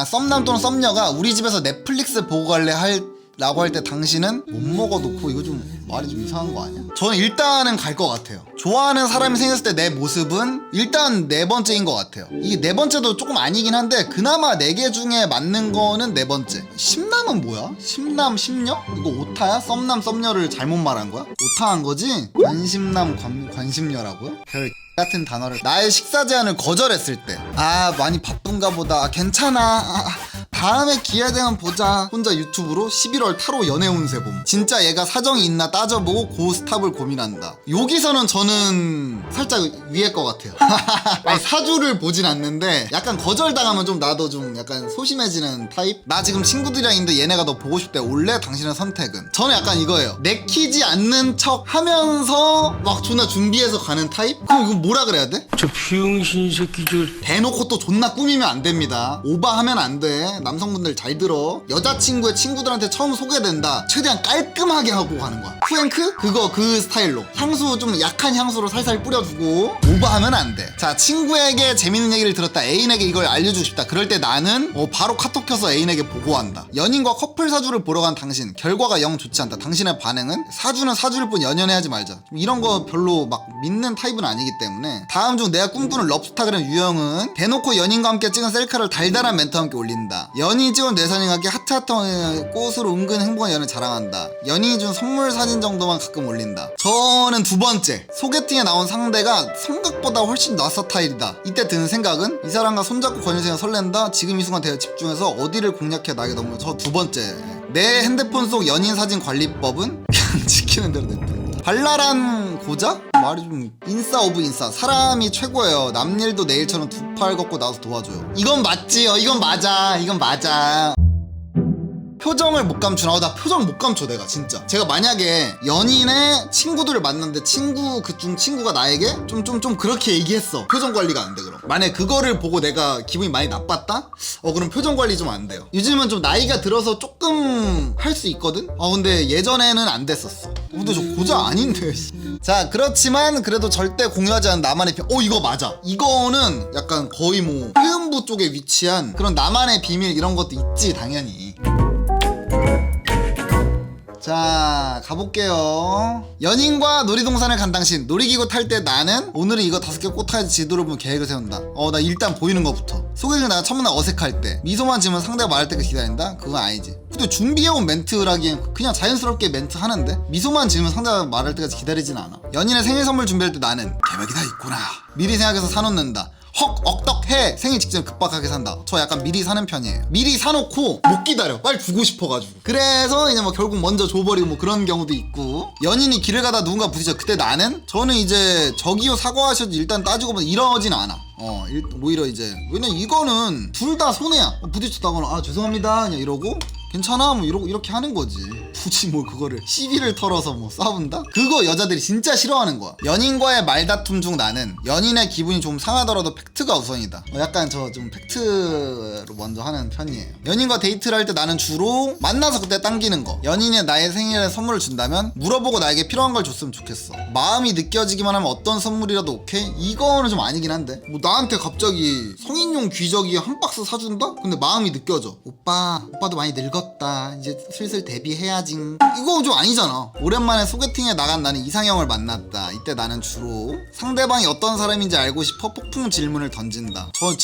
썸남 또는 썸녀가 우리 집에서 넷플릭스 보고 갈래 라고 할 때 당신은 못 먹어놓고 이거 좀 말이 좀 이상한 거 아니야? 저는 일단은 갈 것 같아요. 좋아하는 사람이 생겼을 때 내 모습은 일단 네 번째인 것 같아요. 이게 네 번째도 조금 아니긴 한데 그나마 네 개 중에 맞는 거는 네 번째. 심남은 뭐야? 심남 심녀? 이거 오타야? 썸남 썸녀를 잘못 말한 거야? 오타한 거지? 관심남 관심녀라고요? 별 같은 단어를 나의 식사 제안을 거절했을 때 많이 바쁜가 보다 괜찮아 다음에 기회 되면 보자. 혼자 유튜브로 11월 타로 연애 운세 봄. 진짜 얘가 사정이 있나 따져보고 고스탑을 고민한다. 여기서는 저는 살짝 위에 것 같아요. 아니, 사주를 보진 않는데 약간 거절당하면 좀 나도 좀 약간 소심해지는 타입? 나 지금 친구들이랑 있는데 얘네가 너 보고 싶대. 올래? 당신의 선택은? 저는 약간 이거예요. 내키지 않는 척 하면서 막 존나 준비해서 가는 타입? 그럼 이거 뭐라 그래야 돼? 저 병신 새끼들. 대놓고 또 존나 꾸미면 안 됩니다. 오바하면 안 돼. 남성분들 잘 들어. 여자친구의 친구들한테 처음 소개된다. 최대한 깔끔하게 하고 가는 거야. 프랭크? 그 스타일로. 향수 좀 약한 향수로 살살 뿌려주고. 오바하면 안 돼. 자, 친구에게 재밌는 얘기를 들었다. 애인에게 이걸 알려주고 싶다. 그럴 때 나는 바로 카톡 켜서 애인에게 보고한다. 연인과 커플 사주를 보러 간 당신. 결과가 영 좋지 않다. 당신의 반응은? 사주는 사주일 뿐 연연해하지 말자. 이런 거 별로 막 믿는 타입은 아니기 때문에. 다음 중 내가 꿈꾸는 럽스타그램 유형은 대놓고 연인과 함께 찍은 셀카를 달달한 멘트와 함께 올린다. 연인이 찍은 뇌사진과 함께 하트 꽃으로 은근 행복한 연애 자랑한다. 연인이 준 선물 사진 정도만 가끔 올린다. 저는 두 번째. 소개팅에 나온 상대가 생각보다 훨씬 낯서타일이다. 이때 드는 생각은 이 사람과 손잡고 거닐 생각 설렌다. 지금 이 순간 대화 집중해서 어디를 공략해 나에게 너무. 저 두 번째. 내 핸드폰 속 연인 사진 관리법은 그냥 지키는 대로 냅둔다. 발랄한 고자? 말이 좀 인싸 오브 인싸. 사람이 최고예요. 남일도 내일처럼 두 팔 걷고 나와서 도와줘요. 이건 맞지요. 이건 맞아. 이건 맞아. 표정을 못 감추나? 나 표정 못 감춰 내가 진짜. 제가 만약에 연인의 친구들을 만났는데 친구 그중 친구가 나에게 좀 그렇게 얘기했어. 표정 관리가 안 돼. 그럼 만약에 그거를 보고 내가 기분이 많이 나빴다? 그럼 표정 관리 좀 안 돼요. 요즘은 좀 나이가 들어서 조금 할 수 있거든? 근데 예전에는 안 됐었어. 근데 저 고자 아닌데. 자, 그렇지만 그래도 절대 공유하지 않은 나만의 비밀. 이거 맞아. 이거는 약간 거의 뭐 표현부 쪽에 위치한 그런 나만의 비밀 이런 것도 있지 당연히. 자, 가볼게요. 연인과 놀이동산을 간 당신. 놀이기구 탈 때 나는 오늘은 이거 5개 꼭 타야지 지도를 보면 계획을 세운다. 나 일단 보이는 것부터. 소개팅 나가 첫 만나 어색할 때 미소만 지으면 상대가 말할 때까지 기다린다? 그건 아니지. 근데 준비해온 멘트라기엔 그냥 자연스럽게 멘트 하는데 미소만 지으면 상대가 말할 때까지 기다리진 않아. 연인의 생일 선물 준비할 때 나는 계획이 다 있구나. 미리 생각해서 사놓는다. 헉 억덕해. 생일 직전 급박하게 산다. 저 약간 미리 사는 편이에요. 미리 사놓고 못 기다려. 빨리 주고 싶어가지고. 그래서 이제 뭐 결국 먼저 줘버리고 뭐 그런 경우도 있고. 연인이 길을 가다 누군가 부딪혀. 그때 저는 이제 저기요 사과하셔도 일단 따지고 보면 이러진 않아. 오히려 이제 왜냐면 이거는 둘 다 손해야. 부딪혔다거나 죄송합니다 그냥 이러고 괜찮아 뭐 이렇게 하는 거지. 굳이 뭐 그거를 시비를 털어서 뭐 싸운다? 그거 여자들이 진짜 싫어하는 거야. 연인과의 말다툼 중 나는 연인의 기분이 좀 상하더라도 팩트가 우선이다. 약간 저 좀 팩트로 먼저 하는 편이에요. 연인과 데이트를 할 때 나는 주로 만나서 그때 당기는 거. 연인이 나의 생일에 선물을 준다면 물어보고 나에게 필요한 걸 줬으면 좋겠어. 마음이 느껴지기만 하면 어떤 선물이라도 오케이? 이거는 좀 아니긴 한데 뭐 나한테 갑자기 성인용 귀저귀 한 박스 사준다? 근데 마음이 느껴져. 오빠도 많이 늙었다. 이제 슬슬 데뷔해야지. 이거 좀 아니잖아. 오랜만에 소개팅에 나간 나는 이상형을 만났다. 이때 나는 주로 상대방이 어떤 사람인지 알고 싶어 폭풍 질문을 던진다. 저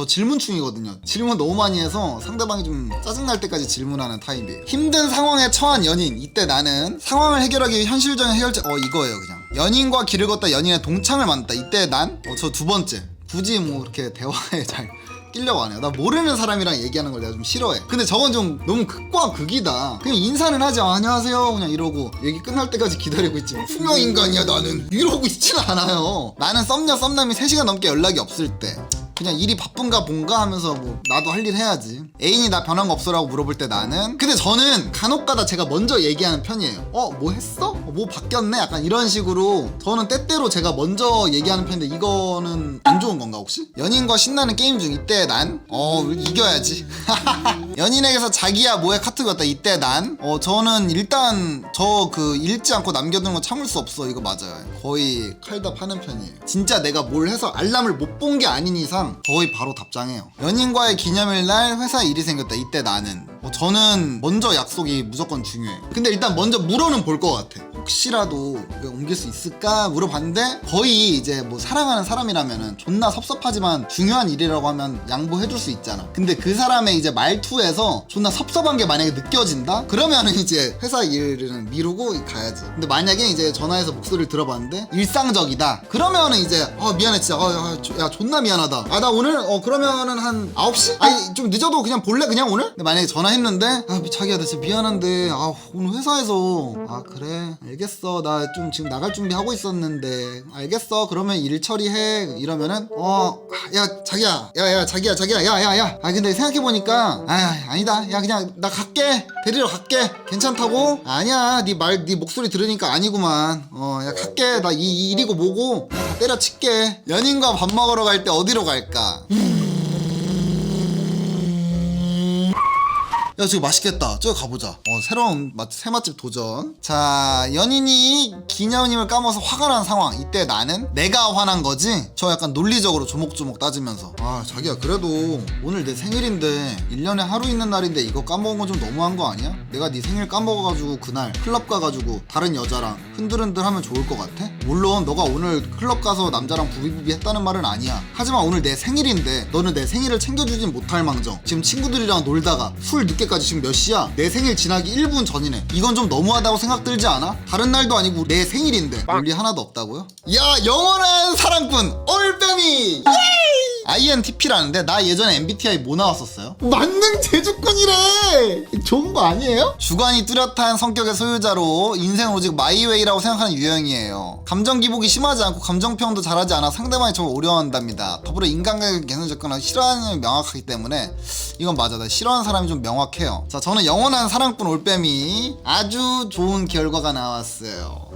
질문충이거든요. 질문 너무 많이 해서 상대방이 좀 짜증날 때까지 질문하는 타입이에요. 힘든 상황에 처한 연인. 이때 나는 상황을 해결하기 위해 현실적인 해결책 이거예요. 그냥 연인과 길을 걷다 연인의 동창을 만났다. 이때 난 저 두 번째. 굳이 뭐 이렇게 대화에 잘 끼려고 안 해요. 나 모르는 사람이랑 얘기하는 걸 내가 좀 싫어해. 근데 저건 좀 너무 극과 극이다. 그냥 인사는 하지. 안녕하세요 그냥 이러고 얘기 끝날 때까지 기다리고 있지. 투명인간이야 나는. 이러고 있지는 않아요. 나는 썸남이 3시간 넘게 연락이 없을 때 그냥 일이 바쁜가 본가 하면서 뭐 나도 할 일 해야지. 애인이 나 변한 거 없어라고 물어볼 때 나는 근데 저는 간혹가다 제가 먼저 얘기하는 편이에요. 뭐 했어? 뭐 바뀌었네? 약간 이런 식으로 저는 때때로 제가 먼저 얘기하는 편인데 이거는 안 좋은 건가 혹시? 연인과 신나는 게임 중 이때 난 이겨야지. 연인에게서 자기야 뭐해 카톡이 왔다. 이때 난 저는 일단 읽지 않고 남겨두는 거 참을 수 없어. 이거 맞아요. 거의 칼답 하는 편이에요. 진짜 내가 뭘 해서 알람을 못 본 게 아닌 이상 이상 거의 바로 답장해요. 연인과의 기념일날 회사 일이 생겼다. 이때 나는 저는 먼저 약속이 무조건 중요해요. 근데 일단 먼저 물어는 볼 것 같아. 혹시라도 옮길 수 있을까 물어봤는데 거의 이제 뭐 사랑하는 사람이라면은 존나 섭섭하지만 중요한 일이라고 하면 양보해줄 수 있잖아. 근데 그 사람의 이제 말투에서 존나 섭섭한 게 만약에 느껴진다? 그러면은 이제 회사 일은 미루고 가야지. 근데 만약에 이제 전화해서 목소리를 들어봤는데 일상적이다. 그러면은 이제 미안해 진짜 야 존나 미안하다. 나 오늘 그러면은 한 9시? 아니 좀 늦어도 그냥 볼래 그냥 오늘? 근데 만약에 전화했는데 자기야 나 진짜 미안한데 오늘 회사에서 그래 알겠어 나 좀 지금 나갈 준비하고 있었는데 알겠어 그러면 일 처리해 이러면은 야 자기야 야 근데 생각해보니까 아니다 야 그냥 나 갈게 데리러 갈게 괜찮다고? 아니야 네 목소리 들으니까 아니구만 야 갈게 나 이 일이고 뭐고 다 때려칠게. 연인과 밥 먹으러 갈 때 어디로 갈까? 야 저기 맛있겠다 저기 가보자. 새로운 새 맛집 도전. 자 연인이 기념일을 까먹어서 화가 난 상황. 이때 나는 내가 화난 거지. 저 약간 논리적으로 조목조목 따지면서 자기야 그래도 오늘 내 생일인데 1년에 하루 있는 날인데 이거 까먹은 건 좀 너무한 거 아니야? 내가 네 생일 까먹어가지고 그날 클럽 가가지고 다른 여자랑 흔들흔들 하면 좋을 것 같아? 물론 너가 오늘 클럽 가서 남자랑 부비부비 했다는 말은 아니야. 하지만 오늘 내 생일인데 너는 내 생일을 챙겨주진 못할 망정 지금 친구들이랑 놀다가 술 늦게 까지 지금 몇 시야? 내 생일 지나기 1분 전이네. 이건 좀 너무하다고 생각 들지 않아? 다른 날도 아니고 내 생일인데 논리 하나도 없다고요? 야 영원한 사랑꾼 올빼미 INTP라는데 나 예전에 MBTI 뭐 나왔었어요? 만능 제주꾼이래. 좋은 거 아니에요? 주관이 뚜렷한 성격의 소유자로 인생 오직 마이웨이라고 생각하는 유형이에요. 감정 기복이 심하지 않고 감정 표현도 잘하지 않아 상대방이 저를 어려워한답니다. 더불어 인간관계 개선 접근을 싫어하는 점이 명확하기 때문에 이건 맞아. 나 싫어하는 사람이 좀 명확해요. 자 저는 영원한 사랑꾼 올빼미 아주 좋은 결과가 나왔어요.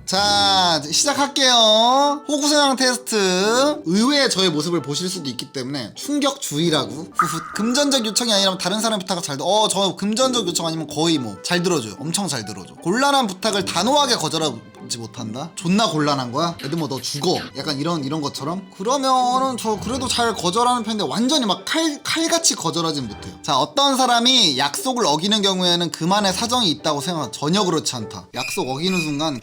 자 시작할게요. 호구성향 테스트. 의외의 저의 모습을 보실 수도 있기 때문에 충격주의라고. 금전적 요청이 아니라면 다른 사람 부탁을 잘 저 금전적 요청 아니면 거의 잘 들어줘요. 엄청 잘 들어줘. 곤란한 부탁을 단호하게 거절하지 못한다? 존나 곤란한 거야? 예를 들면 너 죽어 약간 이런 것처럼? 그러면은 저 그래도 잘 거절하는 편인데 완전히 막 칼같이 거절하진 못해요. 자 어떤 사람이 약속을 어기는 경우에는 그만의 사정이 있다고 생각하면 전혀 그렇지 않다. 약속 어기는 순간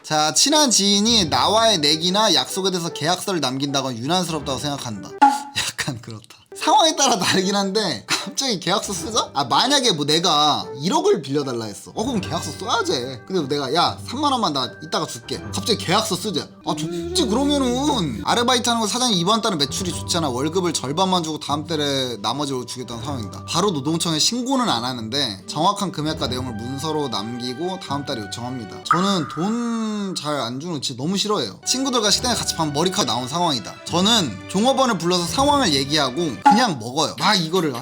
자 친한 지인이 나와의 내기나 약속에 대해서 계약서를 남긴다건 유난스럽다고 생각한다. 약간 그렇다. 상황에 따라 다르긴 한데 갑자기 계약서 쓰자? 만약에 내가 1억을 빌려달라 했어. 그럼 계약서 써야지. 근데 내가 야 3만원만 나 이따가 줄게. 갑자기 계약서 쓰자. 좋지. 그러면은 아르바이트 하는 거 사장이 이번 달은 매출이 좋잖아. 월급을 절반만 주고 다음 달에 나머지를 주겠다는 상황이다. 바로 노동청에 신고는 안 하는데 정확한 금액과 내용을 문서로 남기고 다음 달에 요청합니다. 저는 돈 잘 안 주는 거 진짜 너무 싫어해요. 친구들과 식당에 같이 밥 머리카락 나온 상황이다. 저는 종업원을 불러서 상황을 얘기하고 그냥 먹어요. 이거를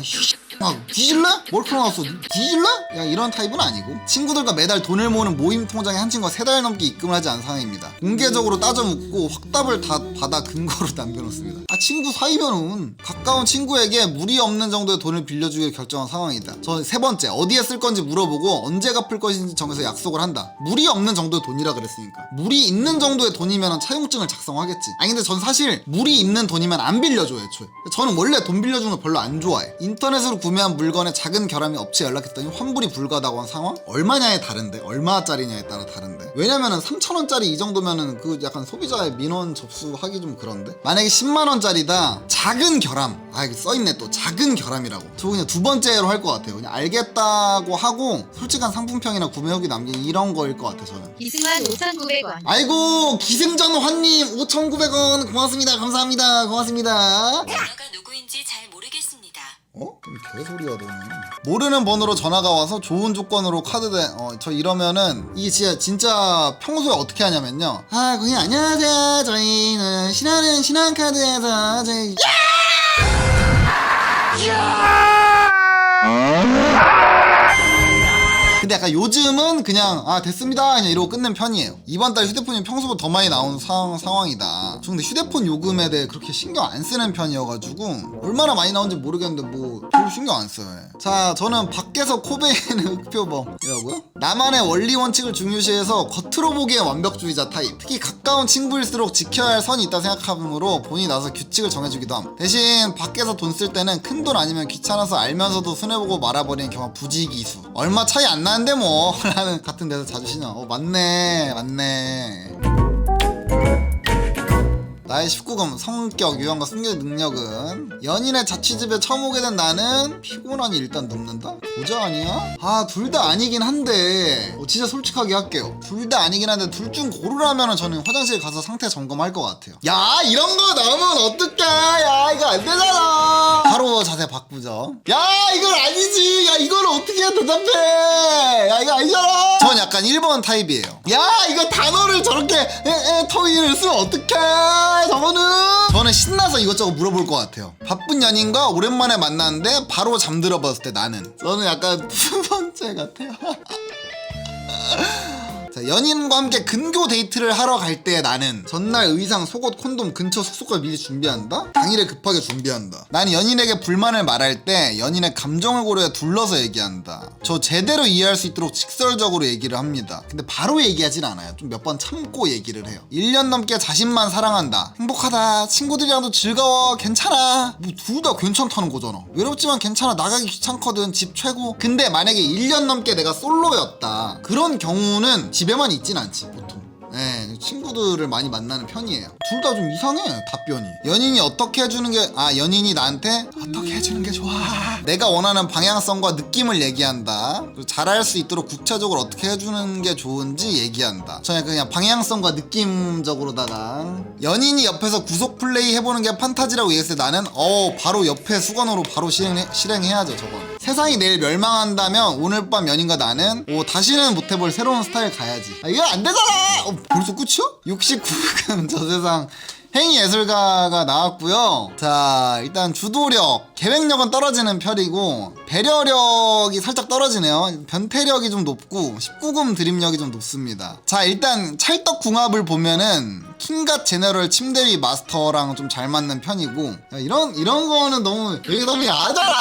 뒤질래? 머리카락 나왔어 뒤질래? 야 이런 타입은 아니고 친구들과 매달 돈을 모으는 모임 통장에 한 친구가 3달 넘게 입금을 하지 않은 상황입니다. 공개적으로 따져 묻고 확답을 다 받아 근거로 남겨놓습니다. 친구 사이면은 가까운 친구에게 무리 없는 정도의 돈을 빌려주기로 결정한 상황이다. 저 3번째 어디에 쓸 건지 물어보고 언제 갚을 것인지 정해서 약속을 한다. 무리 없는 정도의 돈이라 그랬으니까. 무리 있는 정도의 돈이면 차용증을 작성하겠지. 근데 전 사실 무리 있는 돈이면 안 빌려줘요 애초에. 저는 원래 돈 빌려주는 거 별로 안 좋아해. 인터넷으로 구매한 물건에 작은 결함이 업체에 연락했더니 환불이 불가하다고 한 상황? 얼마냐에 다른데 얼마짜리냐에 따라 다른데. 왜냐면은 3,000원짜리 이 정도면은 그 약간 소비자의 민원 접수하기 좀 그런데. 만약에 10만원짜리다 작은 결함 이게 써있네 또 작은 결함이라고. 저 그냥 2번째로 할 것 같아요. 그냥 알겠다고 하고 솔직한 상품평이나 구매 후기 남긴 이런 거일 것 같아 저는. 이승환 5,900원. 아이고 기승전환님 5,900원 고맙습니다. 감사합니다. 고맙습니다. 전화가 누구인지 잘 모르겠습니다. 개소리야 너는. 모르는 번호로 전화가 와서 좋은 조건으로 카드대 저 이러면은 이게 진짜 평소에 어떻게 하냐면요. 그냥 안녕하세요 저희는 신한은 신한카드에서 저희 근데 약간 요즘은 그냥 아 됐습니다 그냥 이러고 끝낸 편이에요. 이번 달 휴대폰이 평소보다 더 많이 나오는 상황이다. 저 근데 휴대폰 요금에 대해 그렇게 신경 안 쓰는 편이어가지고 얼마나 많이 나오는지 모르겠는데 뭐 별로 신경 안 써요. 자, 저는 밖에서 코베이는 흑표범이라고요? 나만의 원리 원칙을 중요시해서 겉으로 보기엔 완벽주의자 타입. 특히 가까운 친구일수록 지켜야 할 선이 있다 생각하므로 본인이 나서 규칙을 정해주기도 함. 대신 밖에서 돈 쓸 때는 큰 돈 아니면 귀찮아서 알면서도 손해보고 말아버리는 경우 부지기수. 얼마 차이 안 나는데 뭐 라는 같은 데서 자주 신어. 맞네. 나의 19금 성격, 유형과 숨겨진 능력은 연인의 자취집에 처음 오게 된 나는 피곤하니 일단 눕는다? 보자 아니야? 아, 둘 다 아니긴 한데 진짜 솔직하게 할게요. 둘 다 아니긴 한데 둘 중 고르라면 저는 화장실 가서 상태 점검할 것 같아요. 야, 이런 거 나오면 어떡해. 야, 이거 안 되잖아. 바로 자세 바꾸죠. 야, 이건 아니지. 야, 이걸 어떻게 해 대답해. 야, 이거 아니잖아. 전 약간 1번 타입이에요. 야, 이거 단어를 저렇게 터위를 쓰면 어떡해. 저는 신나서 이것저것 물어볼 것 같아요. 바쁜 연인과 오랜만에 만났는데 바로 잠들어 봤을 때 나는. 저는 약간 두 번째 같아요. 자, 연인과 함께 근교 데이트를 하러 갈 때 나는 전날 의상, 속옷, 콘돔 근처 숙소까지 미리 준비한다? 당일에 급하게 준비한다. 나는 연인에게 불만을 말할 때 연인의 감정을 고려해 둘러서 얘기한다. 저 제대로 이해할 수 있도록 직설적으로 얘기를 합니다. 근데 바로 얘기하진 않아요. 좀 몇 번 참고 얘기를 해요. 1년 넘게 자신만 사랑한다. 행복하다. 친구들이랑도 즐거워. 괜찮아. 뭐 둘 다 괜찮다는 거잖아. 외롭지만 괜찮아. 나가기 귀찮거든. 집 최고. 근데 만약에 1년 넘게 내가 솔로였다. 그런 경우는 집에만 있진 않지 보통. 네, 친구들을 많이 만나는 편이에요. 둘 다 좀 이상해 답변이. 연인이 어떻게 해주는 게 연인이 나한테 어떻게 해주는 게 좋아. 내가 원하는 방향성과 느낌을 얘기한다. 그리고 잘할 수 있도록 구체적으로 어떻게 해주는 게 좋은지 얘기한다. 저는 그냥 방향성과 느낌적으로다가 연인이 옆에서 구속 플레이 해보는 게 판타지라고 얘기했을 때 나는 바로 옆에 수건으로 바로 실행해야죠. 저건 세상이 내일 멸망한다면 오늘 밤 연인과 나는 다시는 못 해볼 새로운 스타일 가야지. 이거 안 되잖아. 벌써 끝이야? 69금 저 세상 행위예술가가 나왔고요. 자, 일단 주도력, 계획력은 떨어지는 편이고 배려력이 살짝 떨어지네요. 변태력이 좀 높고 19금 드림력이 좀 높습니다. 자, 일단 찰떡궁합을 보면은 킹갓 제너럴 침대 위 마스터랑 좀 잘 맞는 편이고. 야, 이런 거는 너무 야하잖아.